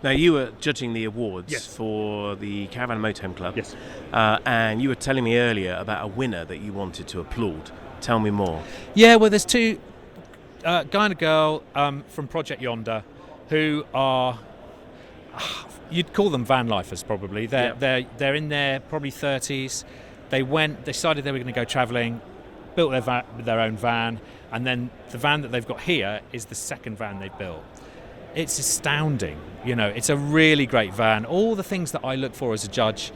Now, you were judging the awards Yes. for the Caravan Motorhome Club. Yes. And you were telling me earlier about a winner that you wanted to applaud. Tell me more. Yeah, well, there's two, guy and a girl from Project Yonder, who are, you'd call them van lifers probably. They're in their probably 30s. They decided they were going to go travelling, built their own van, and then the van that they've got here is the second van they've built. It's astounding, it's a really great van. All the things that I look for as a judge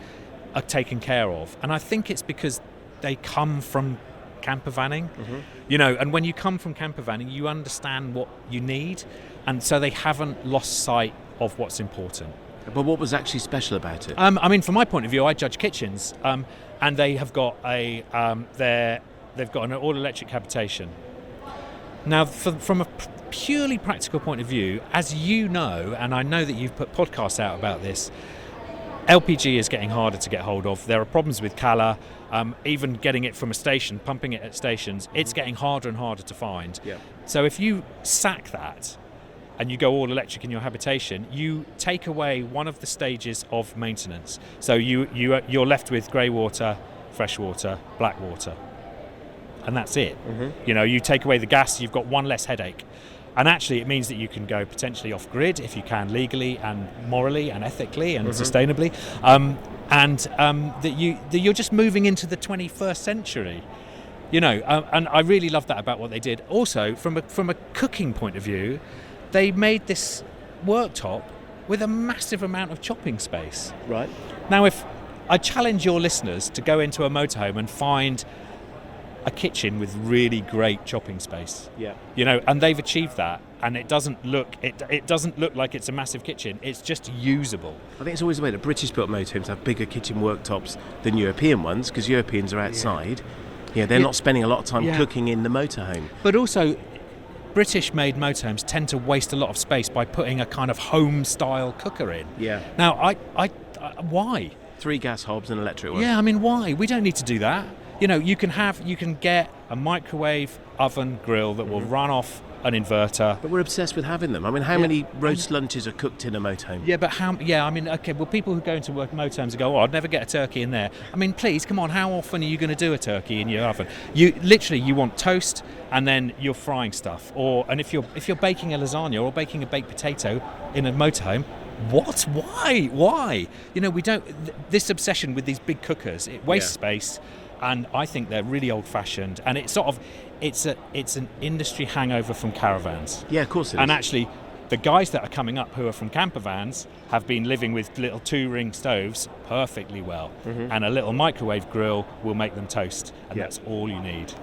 are taken care of. And I think it's because they come from campervanning, and when you come from campervanning, you understand what you need. And so they haven't lost sight of what's important. But what was actually special about it? From my point of view, I judge kitchens, and they have got they've got an all-electric habitation. Now, from a purely practical point of view, as you know, and I know that you've put podcasts out about this, LPG is getting harder to get hold of. There are problems with Cala, even getting it from a station, pumping it at stations, it's getting harder and harder to find. Yeah. So if you sack that and you go all electric in your habitation, you take away one of the stages of maintenance. So you're left with grey water, fresh water, black water. And that's it. You take away the gas, you've got one less headache. And actually it means that you can go potentially off grid if you can, legally and morally and ethically and sustainably, and that you're just moving into the 21st century, and I really love that about what they did. Also, from a cooking point of view, they made this worktop with a massive amount of chopping space. Right. Now, if I challenge your listeners to go into a motorhome and find a kitchen with really great chopping space. Yeah. And they've achieved that, and it doesn't look like it's a massive kitchen. It's just usable. I think it's always the way that British built motorhomes have bigger kitchen worktops than European ones, because Europeans are outside. Yeah, they're not spending a lot of time cooking in the motorhome. But also, British-made motorhomes tend to waste a lot of space by putting a kind of home-style cooker in. Yeah. Now, I why? 3 gas hobs and an electric one. Yeah, why? We don't need to do that. You can get a microwave oven grill that will run off an inverter. But we're obsessed with having them. How many roast lunches are cooked in a motorhome? Yeah, but how? Yeah, okay. Well, people who go into motorhomes and go, "Oh, I'd never get a turkey in there." Please, come on. How often are you going to do a turkey in your oven? You want toast, and then you're frying stuff. And if you're baking a lasagna or baking a baked potato in a motorhome. What? Why? We don't. This obsession with these big cookers, it wastes space. And I think they're really old-fashioned, and it's an industry hangover from caravans. Yeah, of course it is. And actually, the guys that are coming up who are from campervans have been living with little 2-ring stoves perfectly well, and a little microwave grill will make them toast, and that's all you need.